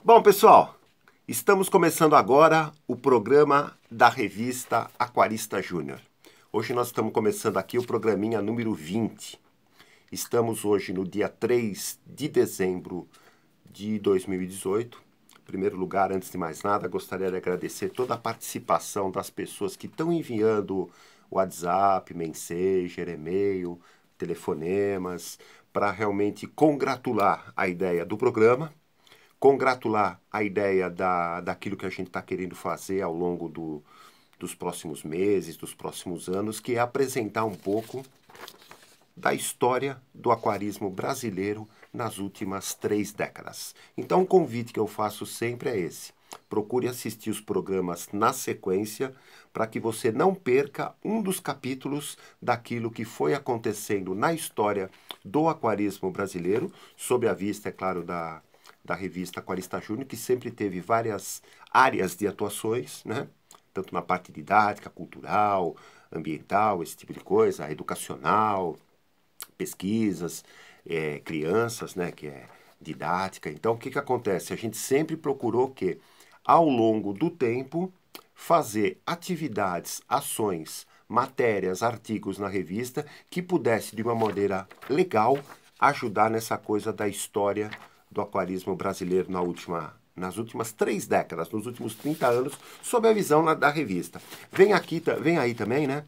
Bom, pessoal, estamos começando agora o programa da revista Aquarista Júnior. Hoje nós estamos começando aqui o programinha número 20. Estamos hoje no dia 3 de dezembro de 2018. Em primeiro lugar, antes de mais nada, gostaria de agradecer toda a participação das pessoas que estão enviando WhatsApp, Messenger, e-mail, telefonemas, para realmente congratular a ideia do programa, congratular a ideia daquilo que a gente está querendo fazer ao longo dos próximos meses, dos próximos anos, que é apresentar um pouco da história do aquarismo brasileiro nas últimas 3 décadas. Então, o convite que eu faço sempre é esse. Procure assistir os programas na sequência para que você não perca um dos capítulos daquilo que foi acontecendo na história do aquarismo brasileiro, sob a vista, é claro, da revista Aquarista Júnior, que sempre teve várias áreas de atuações, né? Tanto na parte didática, cultural, ambiental, esse tipo de coisa, educacional, pesquisas, crianças, né, que é didática. Então, o que acontece? A gente sempre procurou que, ao longo do tempo, fazer atividades, ações, matérias, artigos na revista que pudesse, de uma maneira legal, ajudar nessa coisa da história do aquarismo brasileiro nas últimas 3 décadas, nos últimos 30 anos, sob a visão da revista. Vem aí também, né?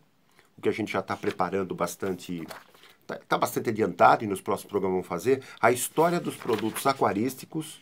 O que a gente já está preparando bastante, está bastante adiantado e nos próximos programas vamos fazer, a história dos produtos aquarísticos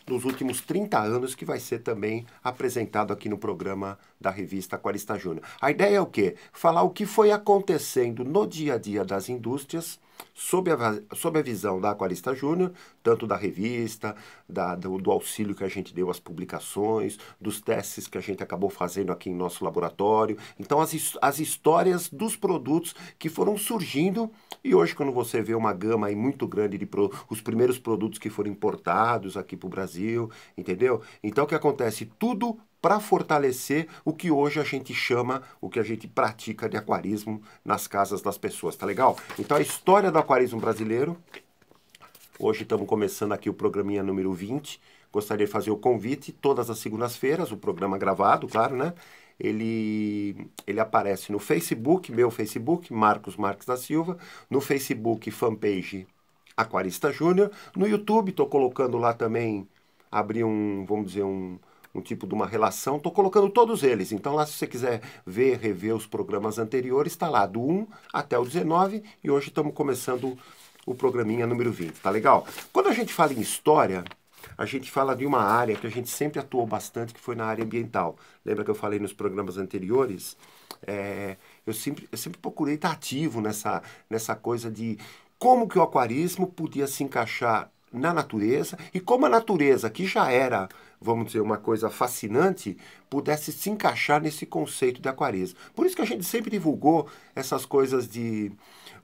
nos últimos 30 anos, que vai ser também apresentado aqui no programa da revista Aquarista Júnior. A ideia é o quê? Falar o que foi acontecendo no dia a dia das indústrias, sob a visão da Aquarista Júnior, tanto da revista, do auxílio que a gente deu às publicações, dos testes que a gente acabou fazendo aqui em nosso laboratório. Então, as histórias dos produtos que foram surgindo, e hoje quando você vê uma gama aí muito grande de os primeiros produtos que foram importados aqui para o Brasil, entendeu? Então, o que acontece? Tudo para fortalecer o que hoje a gente chama, o que a gente pratica de aquarismo nas casas das pessoas, tá legal? Então, a história do aquarismo brasileiro. Hoje estamos começando aqui o programinha número 20. Gostaria de fazer o convite todas as segundas-feiras, o programa gravado, claro, né? Ele aparece no Facebook, meu Facebook, Marcos Marques da Silva, no Facebook, fanpage Aquarista Júnior, no YouTube, estou colocando lá também, abri vamos dizer, um tipo de uma relação, estou colocando todos eles. Então lá, se você quiser ver, rever os programas anteriores, está lá, do 1 até o 19, e hoje estamos começando o programinha número 20, tá legal? Quando a gente fala em história, a gente fala de uma área que a gente sempre atuou bastante, que foi na área ambiental. Lembra que eu falei nos programas anteriores? Eu sempre procurei estar ativo nessa coisa de como que o aquarismo podia se encaixar na natureza e como a natureza, que já era, vamos dizer, uma coisa fascinante, pudesse se encaixar nesse conceito de aquarismo. Por isso que a gente sempre divulgou essas coisas de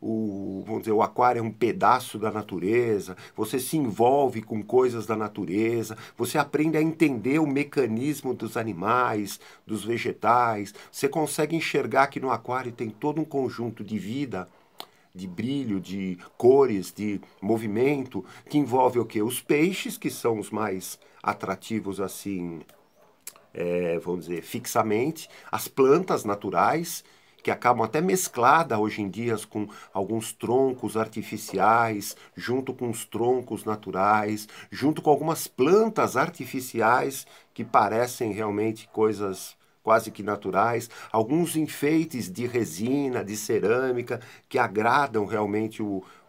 vamos dizer, o aquário é um pedaço da natureza, você se envolve com coisas da natureza, você aprende a entender o mecanismo dos animais, dos vegetais, você consegue enxergar que no aquário tem todo um conjunto de vida, de brilho, de cores, de movimento, que envolve o quê? Os peixes, que são os mais atrativos assim, vamos dizer, fixamente, as plantas naturais, que acabam até mescladas hoje em dia com alguns troncos artificiais, junto com os troncos naturais, junto com algumas plantas artificiais que parecem realmente coisas quase que naturais, alguns enfeites de resina, de cerâmica, que agradam realmente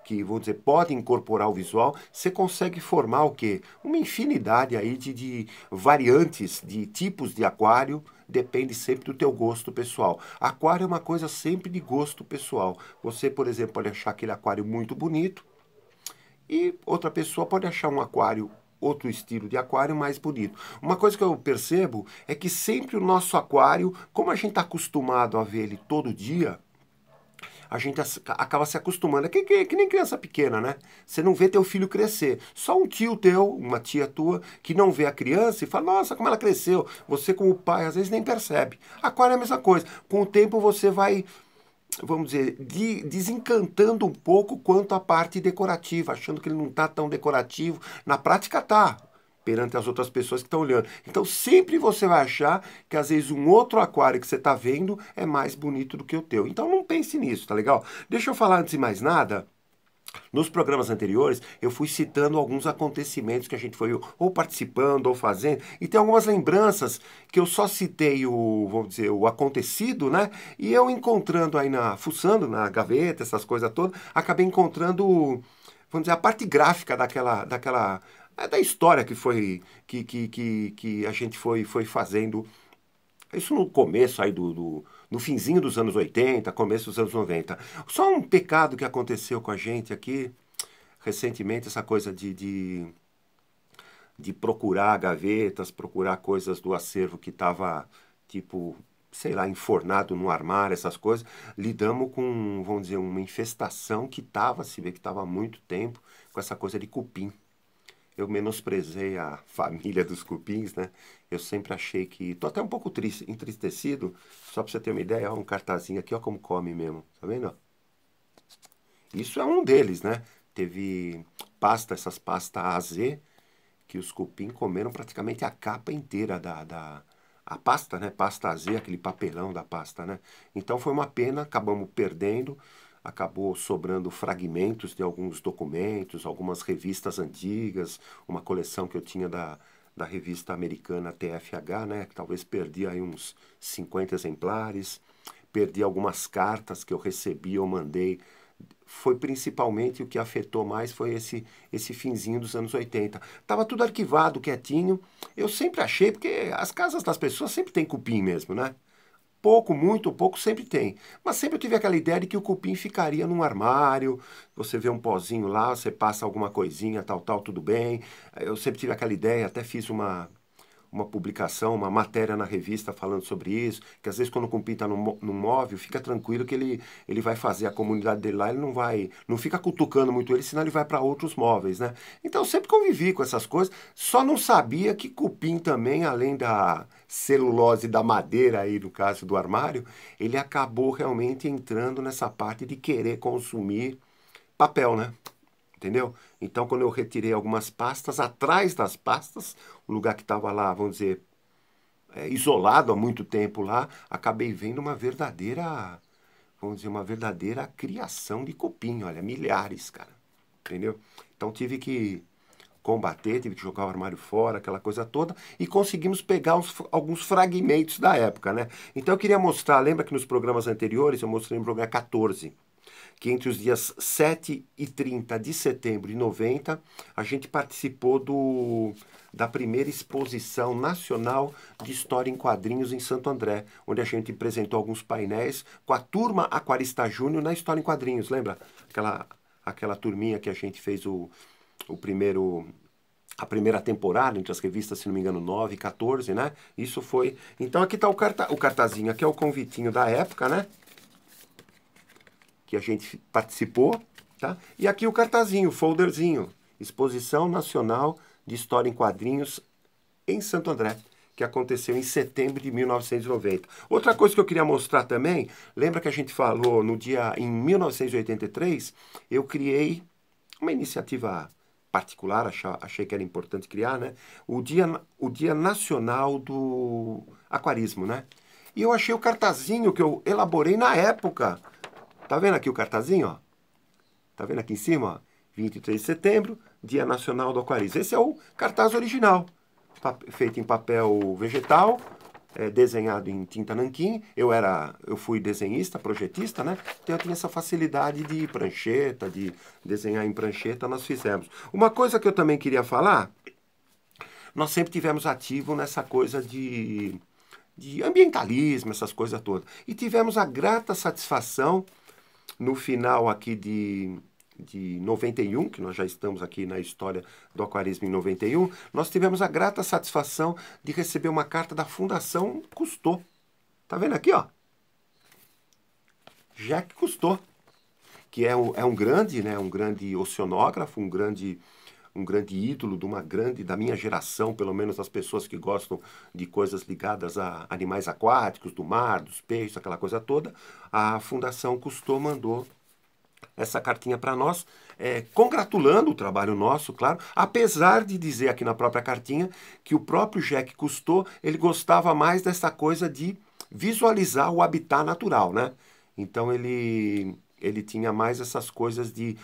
que, vamos dizer, podem incorporar o visual. Você consegue formar o quê? Uma infinidade aí de variantes, de tipos de aquário, depende sempre do teu gosto pessoal. Aquário é uma coisa sempre de gosto pessoal. Você, por exemplo, pode achar aquele aquário muito bonito e outra pessoa pode achar um aquário, outro estilo de aquário mais bonito. Uma coisa que eu percebo é que sempre o nosso aquário, como a gente está acostumado a ver ele todo dia, a gente acaba se acostumando. É que nem criança pequena, né? Você não vê teu filho crescer. Só um tio teu, uma tia tua, que não vê a criança e fala, nossa, como ela cresceu. Você, como pai, às vezes nem percebe. Aquário é a mesma coisa. Com o tempo você vai, vamos dizer, desencantando um pouco quanto à parte decorativa, achando que ele não está tão decorativo. Na prática tá. perante as outras pessoas que estão olhando. Então sempre você vai achar que às vezes um outro aquário que você está vendo é mais bonito do que o teu. Então não pense nisso, tá legal? Deixa eu falar antes de mais nada. Nos programas anteriores, eu fui citando alguns acontecimentos que a gente foi ou participando ou fazendo, e tem algumas lembranças que eu só citei vamos dizer, o acontecido, né? E eu encontrando aí fuçando na gaveta, essas coisas todas, acabei encontrando, vamos dizer, a parte gráfica da história que foi, que a gente foi fazendo. Isso no começo aí no finzinho dos anos 80, começo dos anos 90. Só um pecado que aconteceu com a gente aqui recentemente, essa coisa de procurar gavetas, procurar coisas do acervo que estava, tipo, sei lá, enfornado no armário, essas coisas. Lidamos com, vamos dizer, uma infestação que estava, se vê que estava há muito tempo, com essa coisa de cupim. Eu menosprezei a família dos cupins, né? Eu sempre achei que... Tô até um pouco triste, entristecido, só para você ter uma ideia, ó, um cartazinho aqui, ó como come mesmo, tá vendo? Isso é um deles, né? Teve essas pastas AZ, que os cupim comeram praticamente a capa inteira a pasta, né? Pasta AZ, aquele papelão da pasta, né? Então foi uma pena, acabamos perdendo, acabou sobrando fragmentos de alguns documentos, algumas revistas antigas, uma coleção que eu tinha da revista americana TFH, né? Que talvez perdi aí uns 50 exemplares, perdi algumas cartas que eu recebi ou mandei. Foi principalmente o que afetou mais foi esse finzinho dos anos 80. Tava tudo arquivado, quietinho. Eu sempre achei, porque as casas das pessoas sempre tem cupim mesmo, né? Pouco, muito, pouco, sempre tem. Mas sempre eu tive aquela ideia de que o cupim ficaria num armário, você vê um pozinho lá, você passa alguma coisinha, tal, tal, tudo bem. Eu sempre tive aquela ideia, até fiz uma publicação, uma matéria na revista falando sobre isso, que às vezes quando o cupim está no móvel, fica tranquilo que ele vai fazer a comunidade dele lá, ele não fica cutucando muito ele, senão ele vai para outros móveis, né? Então eu sempre convivi com essas coisas, só não sabia que cupim também, além da celulose da madeira aí, no caso do armário, ele acabou realmente entrando nessa parte de querer consumir papel, né? Entendeu? Então, quando eu retirei algumas pastas, atrás das pastas, o lugar que estava lá, vamos dizer, isolado há muito tempo lá, acabei vendo uma verdadeira, vamos dizer, uma verdadeira criação de cupim, olha, milhares, cara. Entendeu? Então tive que combater, tive que jogar o armário fora, aquela coisa toda, e conseguimos pegar alguns fragmentos da época, né? Então eu queria mostrar, lembra que nos programas anteriores, eu mostrei no programa 14, que entre os dias 7 e 30 de setembro de 90, a gente participou da primeira exposição nacional de história em quadrinhos em Santo André, onde a gente apresentou alguns painéis com a turma Aquarista Júnior na história em quadrinhos, lembra? Aquela turminha que a gente fez a primeira temporada, entre as revistas, se não me engano, 9 e 14, né? Isso foi... Então aqui está o cartazinho, aqui é o convitinho da época, né? Que a gente participou, tá? E aqui o cartazinho, o folderzinho, Exposição Nacional de História em Quadrinhos em Santo André, que aconteceu em setembro de 1990. Outra coisa que eu queria mostrar também, lembra que a gente falou em 1983, eu criei uma iniciativa particular, achei que era importante criar, né? O Dia Nacional do Aquarismo, né? E eu achei o cartazinho que eu elaborei na época. Tá vendo aqui o cartazinho, ó? Tá vendo aqui em cima, ó? 23 de setembro, Dia Nacional do Aquarismo. Esse é o cartaz original, feito em papel vegetal, desenhado em tinta nanquim. Eu fui desenhista, projetista, né? Então eu tinha essa facilidade de prancheta, de desenhar em prancheta, nós fizemos. Uma coisa que eu também queria falar, nós sempre tivemos ativo nessa coisa de ambientalismo, essas coisas todas. E tivemos a grata satisfação no final aqui de 91, que nós já estamos aqui na história do aquarismo em 91, nós tivemos a grata satisfação de receber uma carta da Fundação Cousteau. Tá vendo aqui, ó? Jacques Cousteau, que é um grande, né, um grande oceanógrafo, um grande ídolo da minha geração, pelo menos das pessoas que gostam de coisas ligadas a animais aquáticos, do mar, dos peixes, aquela coisa toda. A Fundação Cousteau mandou essa cartinha para nós, congratulando o trabalho nosso, claro, apesar de dizer aqui na própria cartinha que o próprio Jacques Cousteau, ele gostava mais dessa coisa de visualizar o habitat natural, né? Então ele tinha mais essas coisas de,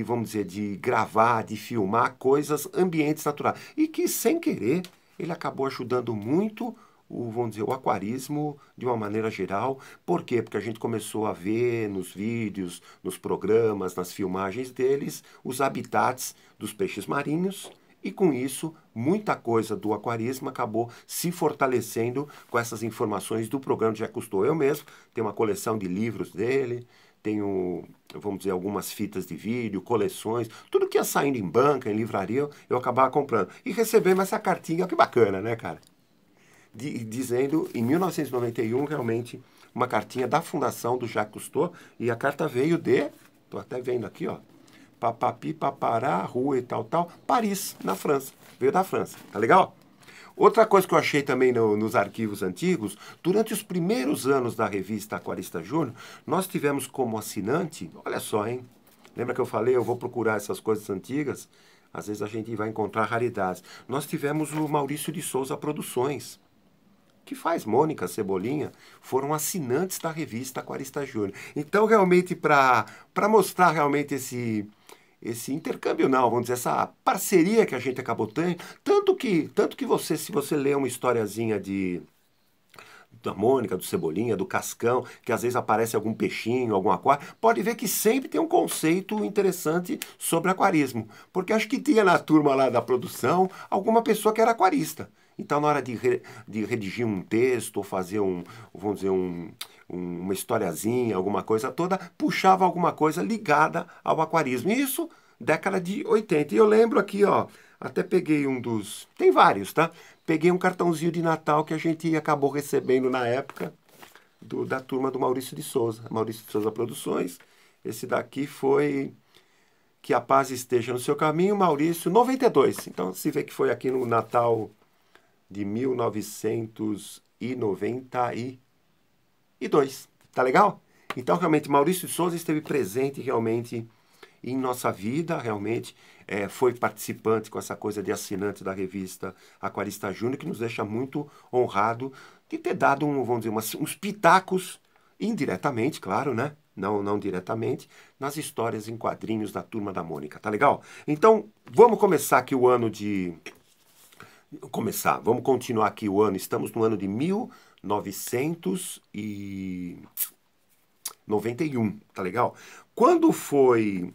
vamos dizer, de gravar, de filmar coisas, ambientes naturais. E que, sem querer, ele acabou ajudando muito vamos dizer, o aquarismo de uma maneira geral. Por quê? Porque a gente começou a ver nos vídeos, nos programas, nas filmagens deles, os habitats dos peixes marinhos. E com isso, muita coisa do aquarismo acabou se fortalecendo com essas informações do programa de Jacques Cousteau. Eu mesmo tenho uma coleção de livros dele, tenho, vamos dizer, algumas fitas de vídeo, coleções, tudo que ia saindo em banca, em livraria, eu acabava comprando. E recebemos essa cartinha, que bacana, né, cara? Dizendo, em 1991, realmente, uma cartinha da fundação do Jacques Cousteau, e a carta veio estou até vendo aqui, ó, Papapi, Papará, Rua e tal, Paris, na França. Veio da França, tá legal? Outra coisa que eu achei também nos arquivos antigos, durante os primeiros anos da revista Aquarista Júnior, nós tivemos como assinante, olha só, hein? Lembra que eu falei, eu vou procurar essas coisas antigas? Às vezes a gente vai encontrar raridades. Nós tivemos o Maurício de Souza Produções, que faz Mônica, Cebolinha, foram assinantes da revista Aquarista Júnior. Então, realmente, para mostrar realmente esse intercâmbio, não, vamos dizer, essa parceria que a gente acabou tendo, tanto que você, se você lê uma historiazinha da Mônica, do Cebolinha, do Cascão, que às vezes aparece algum peixinho, algum aquário, pode ver que sempre tem um conceito interessante sobre aquarismo. Porque acho que tinha na turma lá da produção alguma pessoa que era aquarista. Então, na hora de redigir um texto, ou fazer vamos dizer, uma historiazinha, alguma coisa toda, puxava alguma coisa ligada ao aquarismo. Isso, década de 80. E eu lembro aqui, ó, até peguei tem vários, tá? Peguei um cartãozinho de Natal que a gente acabou recebendo na época da turma do Maurício de Souza. Maurício de Souza Produções. Esse daqui foi Que a Paz Esteja no Seu Caminho, Maurício, 92. Então, se vê que foi aqui no Natal de 1992. Tá legal? Então, realmente, Maurício de Souza esteve presente realmente em nossa vida, realmente foi participante com essa coisa de assinante da revista Aquarista Júnior, que nos deixa muito honrado de ter dado, vamos dizer, uns pitacos, indiretamente, claro, né? Não diretamente, nas histórias em quadrinhos da Turma da Mônica, tá legal? Então, vamos começar aqui o ano vamos continuar aqui o ano, estamos no ano de 1991, tá legal? Quando foi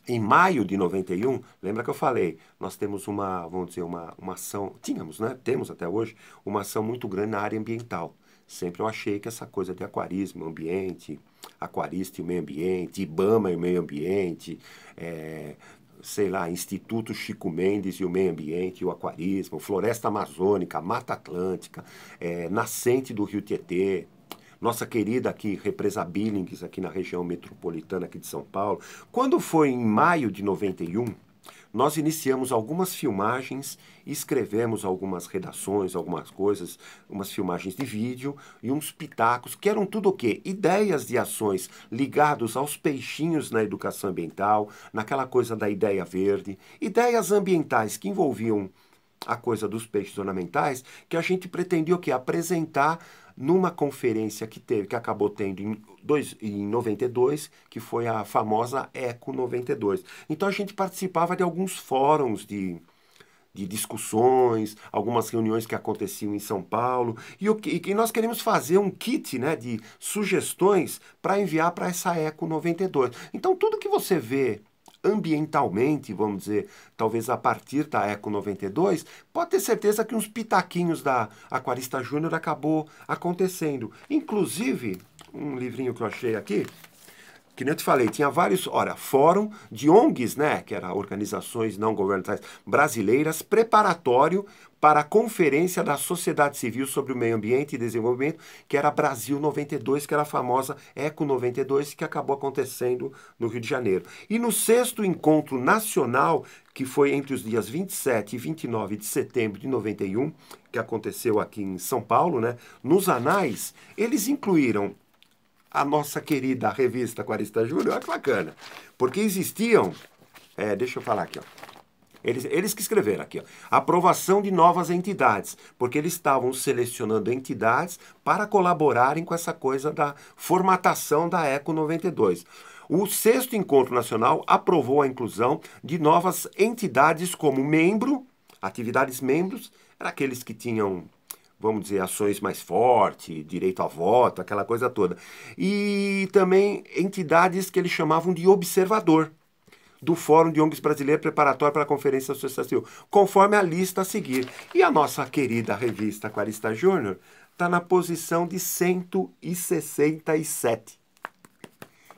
em maio de 91, lembra que eu falei, nós temos vamos dizer, uma ação, tínhamos, né? Temos até hoje, uma ação muito grande na área ambiental. Sempre eu achei que essa coisa de aquarismo, ambiente, aquarista e o meio ambiente, IBAMA e o meio ambiente, sei lá, Instituto Chico Mendes e o meio ambiente, o aquarismo, Floresta Amazônica, Mata Atlântica, nascente do Rio Tietê, nossa querida aqui, Represa Billings, aqui na região metropolitana aqui de São Paulo. Quando foi em maio de 91, nós iniciamos algumas filmagens, escrevemos algumas redações, algumas coisas, umas filmagens de vídeo e uns pitacos, que eram tudo o quê? Ideias de ações ligados aos peixinhos na educação ambiental, naquela coisa da ideia verde, ideias ambientais que envolviam a coisa dos peixes ornamentais, que a gente pretendia o quê? Apresentar numa conferência que acabou tendo em 92, que foi a famosa Eco 92. Então a gente participava de alguns fóruns de discussões, algumas reuniões que aconteciam em São Paulo, e nós queremos fazer um kit, né, de sugestões para enviar para essa Eco 92. Então tudo que você vê ambientalmente, vamos dizer, talvez a partir da Eco 92, pode ter certeza que uns pitaquinhos da Aquarista Júnior acabou acontecendo. Inclusive, um livrinho que eu achei aqui, que nem eu te falei, tinha vários, fórum de ONGs, né, que eram organizações não governamentais brasileiras, preparatório para a Conferência da Sociedade Civil sobre o Meio Ambiente e Desenvolvimento, que era Brasil 92, que era a famosa Eco 92, que acabou acontecendo no Rio de Janeiro. E no 6º Encontro Nacional, que foi entre os dias 27 e 29 de setembro de 91, que aconteceu aqui em São Paulo, né, nos anais, eles incluíram a nossa querida revista Aquarista Júnior, olha que bacana. Porque existiam, deixa eu falar aqui, ó. Eles que escreveram aqui, ó, aprovação de novas entidades, porque eles estavam selecionando entidades para colaborarem com essa coisa da formatação da ECO 92. O 6º Encontro Nacional aprovou a inclusão de novas entidades como membro, atividades membros, eram aqueles que tinham, vamos dizer, ações mais fortes, direito a voto, aquela coisa toda. E também entidades que eles chamavam de observador, do Fórum de ONGs Brasileiro Preparatório para a Conferência Associativa, conforme a lista a seguir. E a nossa querida revista Aquarista Júnior está na posição de 167.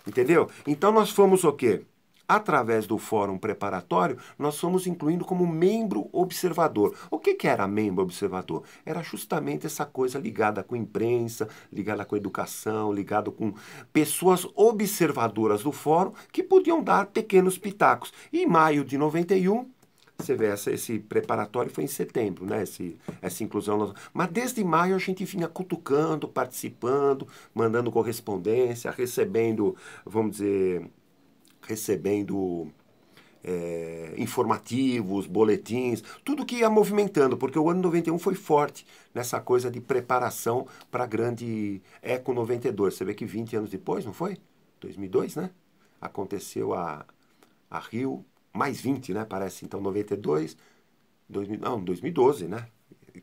Entendeu? Então nós fomos o quê? Através do Fórum Preparatório, nós fomos incluindo como membro observador. O que era membro observador? Era justamente essa coisa ligada com imprensa, ligada com educação, ligada com pessoas observadoras do Fórum que podiam dar pequenos pitacos. E em maio de 91, você vê, esse preparatório foi em setembro, né? Essa inclusão. Mas desde maio a gente vinha cutucando, participando, mandando correspondência, recebendo, vamos dizer, informativos, boletins, tudo que ia movimentando, porque o ano 91 foi forte nessa coisa de preparação para a grande ECO 92. Você vê que 20 anos depois, não foi? 2002, né? Aconteceu a Rio, mais 20, né? Parece, então 92, 2012, né?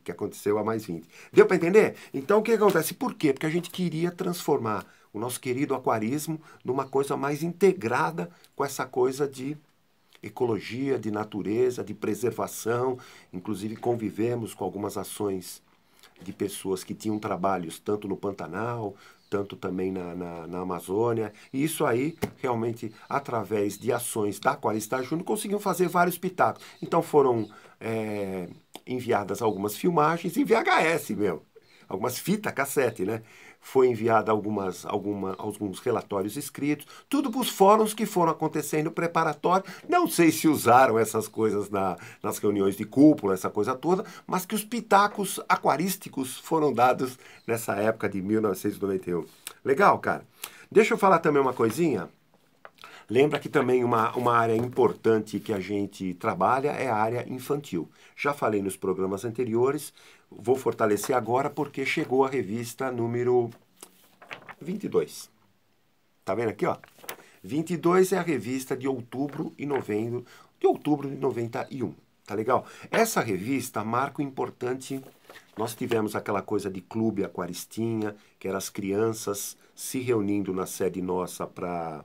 Que aconteceu a mais 20. Deu para entender? Então o que acontece? Por quê? Porque a gente queria transformar o nosso querido aquarismo numa coisa mais integrada com essa coisa de ecologia, de natureza, de preservação. Inclusive convivemos com algumas ações de pessoas que tinham trabalhos tanto no Pantanal, tanto também na Amazônia. E isso aí, realmente, através de ações da Aquarista Júnior, conseguiam fazer vários pitacos. Então foram enviadas algumas filmagens em VHS, algumas fitas cassete, né? Foi enviada alguns relatórios escritos, tudo para os fóruns que foram acontecendo preparatório. Não sei se usaram essas coisas nas reuniões de cúpula, essa coisa toda, mas que os pitacos aquarísticos foram dados nessa época de 1991. Legal, cara? Deixa eu falar também uma coisinha. Lembra que também uma área importante que a gente trabalha é a área infantil. Já falei nos programas anteriores, vou fortalecer agora porque chegou a revista número 22. Tá vendo aqui, ó? 22 é a revista de outubro e novembro, de outubro de 91. Tá legal? Essa revista marca o importante. Nós tivemos aquela coisa de clube aquaristinha, que eram as crianças se reunindo na sede nossa para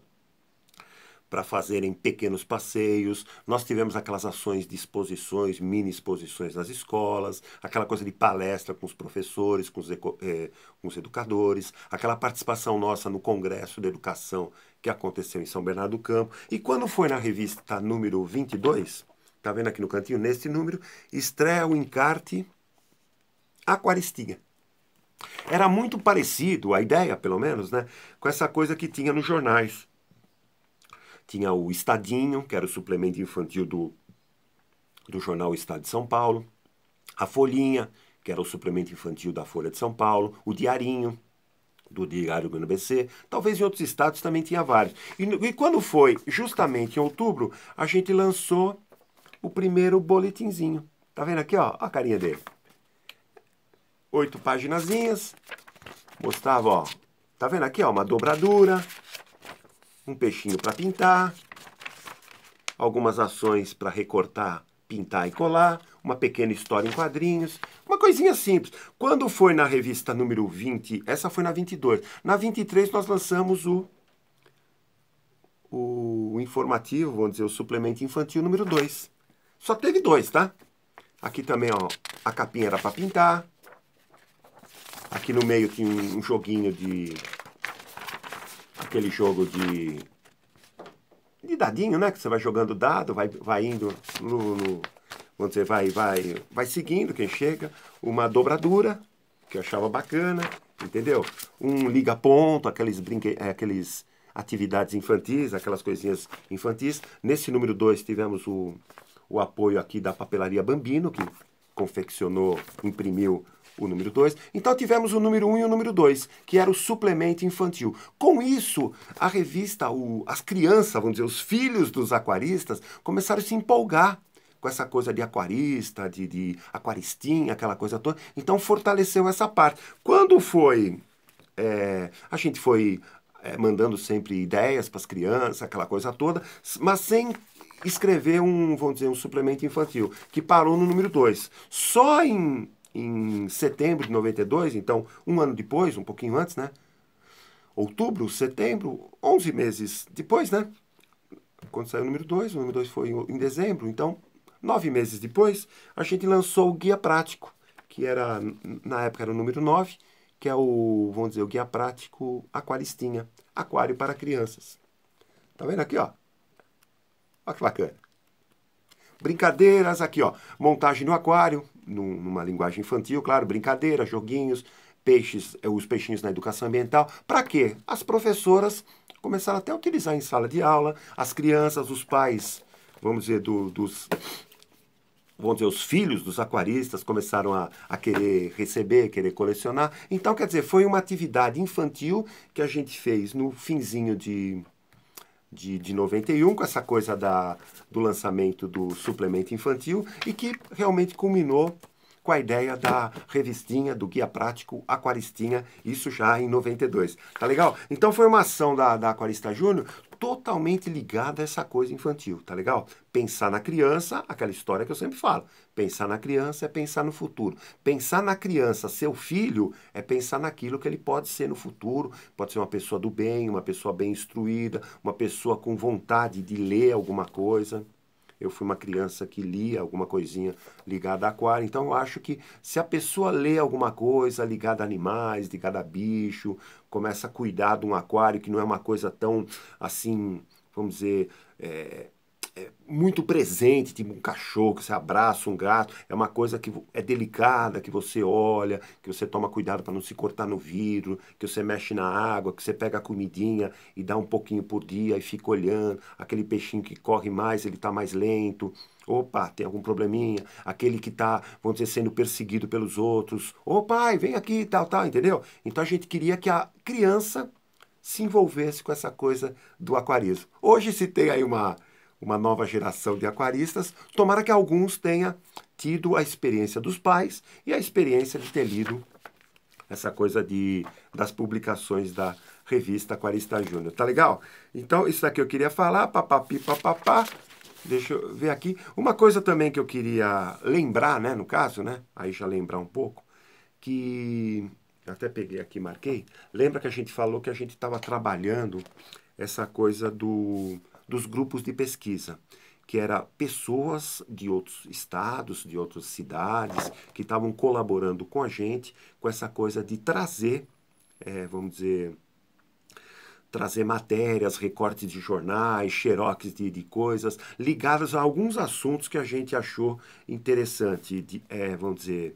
fazerem pequenos passeios. Nós tivemos aquelas ações de exposições, mini exposições nas escolas, aquela coisa de palestra com os professores, com os educadores, aquela participação nossa no Congresso de Educação que aconteceu em São Bernardo do Campo. E quando foi na revista número 22, tá vendo aqui no cantinho, nesse número, estreia o encarte Aquaristinha. Era muito parecido, a ideia pelo menos, né, com essa coisa que tinha nos jornais. Tinha o Estadinho, que era o suplemento infantil do jornal Estado de São Paulo. A Folhinha, que era o suplemento infantil da Folha de São Paulo. O Diarinho, do Diário do NBC. Talvez em outros estados também tinha vários. E quando foi justamente em outubro, a gente lançou o primeiro boletinzinho. Tá vendo aqui, ó? A carinha dele. 8 paginazinhas. Mostrava, ó. Tá vendo aqui, ó? Uma dobradura. Um peixinho para pintar, algumas ações para recortar, pintar e colar, uma pequena história em quadrinhos, uma coisinha simples. Quando foi na revista número 20, essa foi na 22, na 23 nós lançamos o informativo, vamos dizer, o suplemento infantil número 2. Só teve 2, tá? Aqui também, ó, a capinha era para pintar. Aqui no meio tinha um joguinho aquele jogo de dadinho, né? Que você vai jogando dado, vai indo vamos dizer, vai seguindo quem chega. Uma dobradura, que eu achava bacana, entendeu? Um liga-ponto, aqueles atividades infantis, aquelas coisinhas infantis. Nesse número 2 tivemos o apoio aqui da Papelaria Bambino, que confeccionou, imprimiu o número 2. Então tivemos o número 1 e o número 2, que era o suplemento infantil. Com isso, a revista, as crianças, vamos dizer, os filhos dos aquaristas, começaram a se empolgar com essa coisa de aquarista, de aquaristinha, aquela coisa toda. Então fortaleceu essa parte. Quando foi... a gente foi mandando sempre ideias para as crianças, aquela coisa toda, mas sem escrever vamos dizer, um suplemento infantil, que parou no número 2. Só em setembro de 92, então um ano depois, um pouquinho antes, né? Outubro, setembro, 11 meses depois, né? Quando saiu o número 2 foi em dezembro, então 9 meses depois, a gente lançou o Guia Prático, que era, na época era o número 9, que é vamos dizer, o Guia Prático Aquaristinha, aquário para crianças. Tá vendo aqui, ó? Olha que bacana. Brincadeiras aqui, ó. Montagem no aquário, numa linguagem infantil, claro, brincadeira, joguinhos, peixes, os peixinhos na educação ambiental. Para quê? As professoras começaram até a utilizar em sala de aula, as crianças, os pais, vamos dizer, os filhos dos aquaristas começaram a querer receber, querer colecionar. Então, quer dizer, foi uma atividade infantil que a gente fez no finzinho de 91, com essa coisa do lançamento do suplemento infantil, e que realmente culminou com a ideia da revistinha, do Guia Prático Aquaristinha, isso já em 92. Tá legal? Então foi uma ação da Aquarista Júnior totalmente ligada a essa coisa infantil, tá legal? Pensar na criança, aquela história que eu sempre falo. Pensar na criança é pensar no futuro. Pensar na criança, seu filho, é pensar naquilo que ele pode ser no futuro. Pode ser uma pessoa do bem, uma pessoa bem instruída, uma pessoa com vontade de ler alguma coisa. Eu fui uma criança que lia alguma coisinha ligada a aquário, então eu acho que se a pessoa lê alguma coisa ligada a animais, ligada a bicho, começa a cuidar de um aquário que não é uma coisa tão, assim, vamos dizer, muito presente, tipo um cachorro que você abraça, um gato, é uma coisa que é delicada, que você olha, que você toma cuidado para não se cortar no vidro, que você mexe na água, que você pega a comidinha e dá um pouquinho por dia e fica olhando, aquele peixinho que corre mais, ele está mais lento, opa, tem algum probleminha, aquele que está, vamos dizer, sendo perseguido pelos outros, ô pai, vem aqui, tal, tal, entendeu? Então a gente queria que a criança se envolvesse com essa coisa do aquarismo. Hoje se tem aí uma nova geração de aquaristas, tomara que alguns tenham tido a experiência dos pais e a experiência de ter lido essa coisa das publicações da revista Aquarista Júnior. Tá legal? Então, isso daqui eu queria falar, papapi, papapá. Deixa eu ver aqui. Uma coisa também que eu queria lembrar, né, no caso, né, aí já lembrar um pouco, que eu até peguei aqui, marquei. Lembra que a gente falou que a gente estava trabalhando essa coisa dos grupos de pesquisa, que era pessoas de outros estados, de outras cidades, que estavam colaborando com a gente com essa coisa de trazer, vamos dizer, trazer matérias, recortes de jornais, xerox de coisas, ligadas a alguns assuntos que a gente achou interessante, vamos dizer,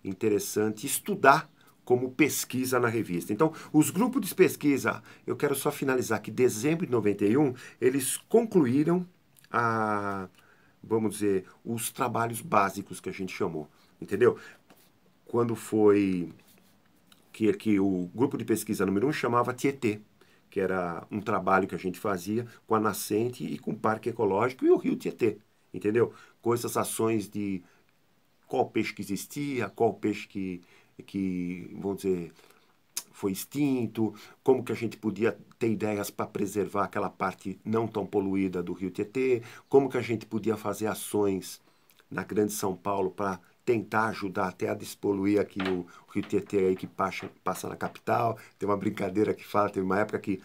interessante estudar como pesquisa na revista. Então, os grupos de pesquisa, eu quero só finalizar que em dezembro de 91, eles concluíram vamos dizer, os trabalhos básicos que a gente chamou, entendeu? Quando foi que o grupo de pesquisa número 1 chamava Tietê, que era um trabalho que a gente fazia com a nascente e com o Parque Ecológico e o Rio Tietê, entendeu? Com essas ações de qual peixe que existia, qual peixe que vamos dizer, foi extinto, como que a gente podia ter ideias para preservar aquela parte não tão poluída do Rio Tietê, como que a gente podia fazer ações na Grande São Paulo para tentar ajudar até a despoluir aqui o Rio Tietê aí que passa na capital. Tem uma brincadeira que fala, teve uma época que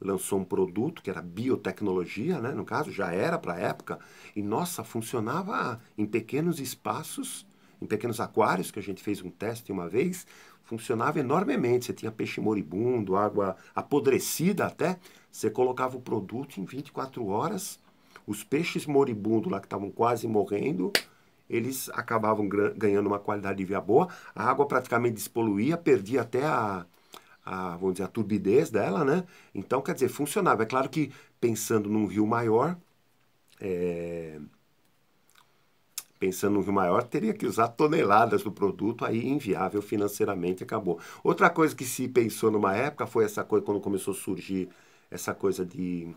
lançou um produto que era biotecnologia, né? No caso, já era para a época, e nossa, funcionava em pequenos espaços, em pequenos aquários, que a gente fez um teste uma vez, funcionava enormemente. Você tinha peixe moribundo, água apodrecida até, você colocava o produto em 24 horas, os peixes moribundos lá que estavam quase morrendo, eles acabavam ganhando uma qualidade de vida boa, a água praticamente despoluía, perdia até vamos dizer, a turbidez dela, né? Então, quer dizer, funcionava. É claro que pensando num rio maior, pensando no Rio Maior, teria que usar toneladas do produto, aí inviável financeiramente, acabou. Outra coisa que se pensou numa época foi essa coisa, quando começou a surgir essa coisa de...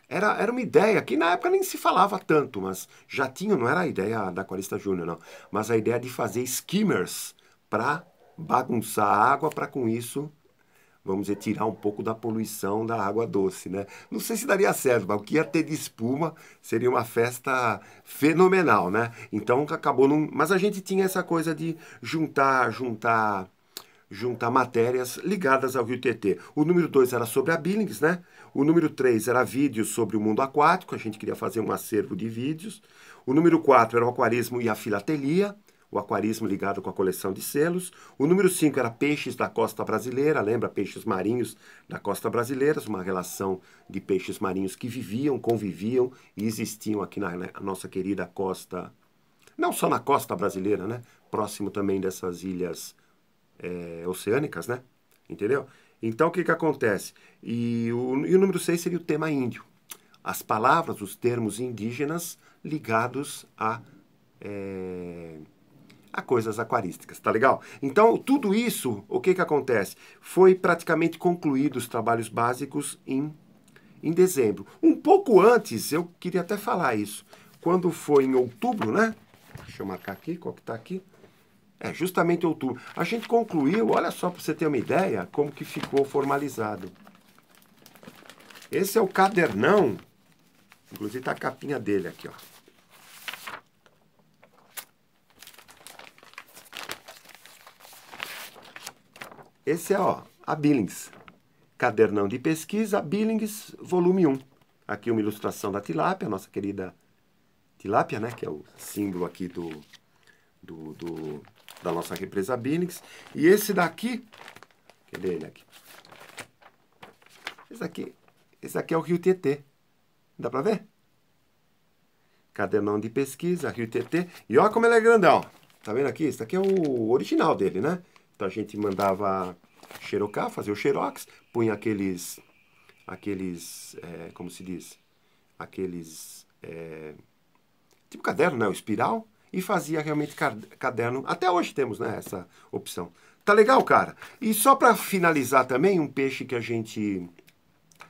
Era uma ideia que na época nem se falava tanto, mas já tinha, não era a ideia da Aquarista Júnior, não, mas a ideia de fazer skimmers para bagunçar a água, para com isso, vamos dizer, tirar um pouco da poluição da água doce, né? Não sei se daria certo, mas o que ia ter de espuma seria uma festa fenomenal, né? Então acabou num... Mas a gente tinha essa coisa de juntar matérias ligadas ao Rio Tietê. O número 2 era sobre a Billings, né? O número 3 era vídeos sobre o mundo aquático, a gente queria fazer um acervo de vídeos. O número 4 era o aquarismo e a filatelia, o aquarismo ligado com a coleção de selos. O número 5 era peixes da costa brasileira, lembra? Peixes marinhos da costa brasileira, uma relação de peixes marinhos que viviam, conviviam e existiam aqui na nossa querida costa, não só na costa brasileira, né? Próximo também dessas ilhas oceânicas, né? Entendeu? Então, o que acontece? E o número 6 seria o tema índio. As palavras, os termos indígenas ligados a coisas aquarísticas, tá legal? Então, tudo isso, o que acontece? Foi praticamente concluído os trabalhos básicos em dezembro. Um pouco antes, eu queria até falar isso, quando foi em outubro, né? Deixa eu marcar aqui, qual que tá aqui? Justamente outubro. A gente concluiu, olha só para você ter uma ideia, como que ficou formalizado. Esse é o cadernão, inclusive tá a capinha dele aqui, ó. Esse é, ó, a Billings. Cadernão de pesquisa, Billings, volume 1. Aqui uma ilustração da tilápia, nossa querida tilápia, né? Que é o símbolo aqui da nossa represa Billings. E esse daqui, cadê ele aqui? Esse aqui é o Rio Tietê. Dá pra ver? Cadernão de pesquisa, Rio Tietê. E olha como ele é grandão. Tá vendo aqui? Esse aqui é o original dele, né? Então a gente mandava xerocar, fazer o xerox, punha aqueles como se diz? Tipo caderno, né? O espiral. E fazia realmente caderno. Até hoje temos, né, essa opção. Tá legal, cara? E só para finalizar também, um peixe que a gente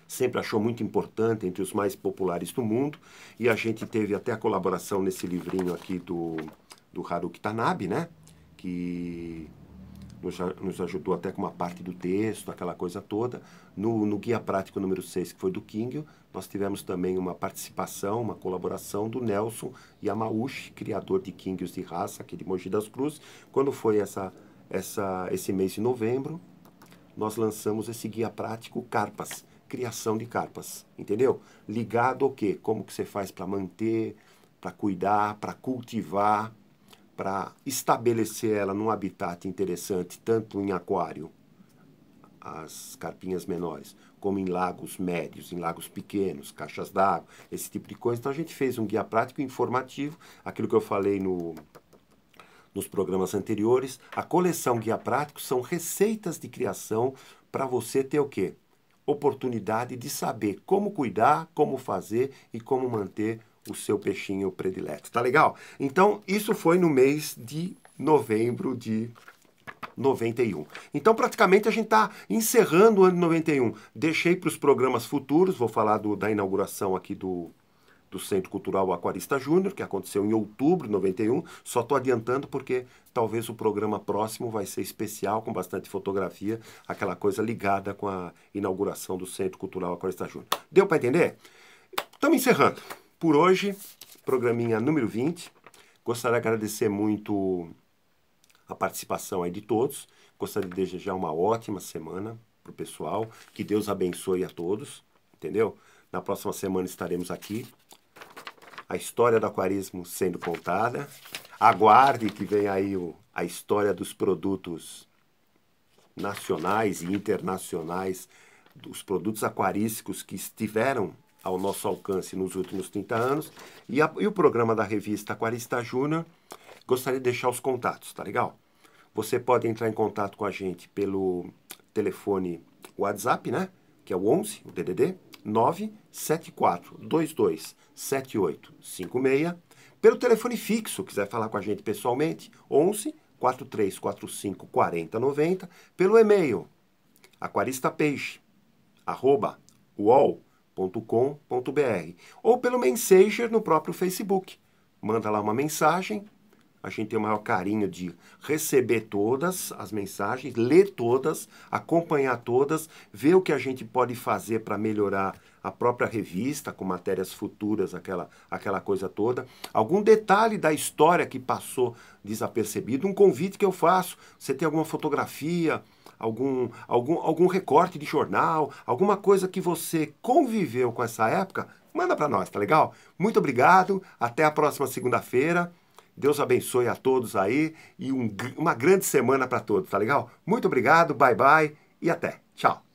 sempre achou muito importante, entre os mais populares do mundo, e a gente teve até a colaboração nesse livrinho aqui do Haruki Tanabe, né? Que nos ajudou até com uma parte do texto, aquela coisa toda. No Guia Prático número 6, que foi do Kingyo, nós tivemos também uma participação, uma colaboração do Nelson Yamauchi, criador de Kingyos de raça aqui de Mogi das Cruzes. Quando foi esse mês de novembro, nós lançamos esse Guia Prático Carpas, criação de carpas, entendeu? Ligado ao quê? Como que você faz para manter, para cuidar, para cultivar, para estabelecer ela num habitat interessante, tanto em aquário, as carpinhas menores, como em lagos médios, em lagos pequenos, caixas d'água, esse tipo de coisa. Então a gente fez um guia prático informativo, aquilo que eu falei nos programas anteriores. A coleção Guia Prático são receitas de criação para você ter o quê? Oportunidade de saber como cuidar, como fazer e como manter o seu peixinho predileto. Tá legal? Então, isso foi no mês de novembro de 91. Então, praticamente, a gente está encerrando o ano de 91. Deixei para os programas futuros, vou falar da inauguração aqui do Centro Cultural Aquarista Júnior, que aconteceu em outubro de 91. Só estou adiantando porque talvez o programa próximo vai ser especial, com bastante fotografia, aquela coisa ligada com a inauguração do Centro Cultural Aquarista Júnior. Deu para entender? Estamos encerrando. Por hoje, programinha número 20. Gostaria de agradecer muito a participação aí de todos. Gostaria de desejar uma ótima semana para o pessoal. Que Deus abençoe a todos, entendeu? Na próxima semana estaremos aqui. A história do aquarismo sendo contada. Aguarde que vem aí a história dos produtos nacionais e internacionais, dos produtos aquarísticos que estiveram ao nosso alcance nos últimos 30 anos. E o programa da revista Aquarista Júnior, gostaria de deixar os contatos, tá legal? Você pode entrar em contato com a gente pelo telefone WhatsApp, né? Que é o 11, o DDD, 974227856, Pelo telefone fixo, quiser falar com a gente pessoalmente, 11 4345 4090. Pelo e-mail, aquaristapeixe@uol.com.br, ou pelo Messenger no próprio Facebook. Manda lá uma mensagem. A gente tem o maior carinho de receber todas as mensagens, ler todas, acompanhar todas, ver o que a gente pode fazer para melhorar a própria revista, com matérias futuras, aquela coisa toda. Algum detalhe da história que passou desapercebido, um convite que eu faço. Você tem alguma fotografia, algum recorte de jornal, alguma coisa que você conviveu com essa época, manda para nós, tá legal? Muito obrigado, até a próxima segunda-feira. Deus abençoe a todos aí e uma grande semana para todos, tá legal? Muito obrigado, bye bye e até. Tchau.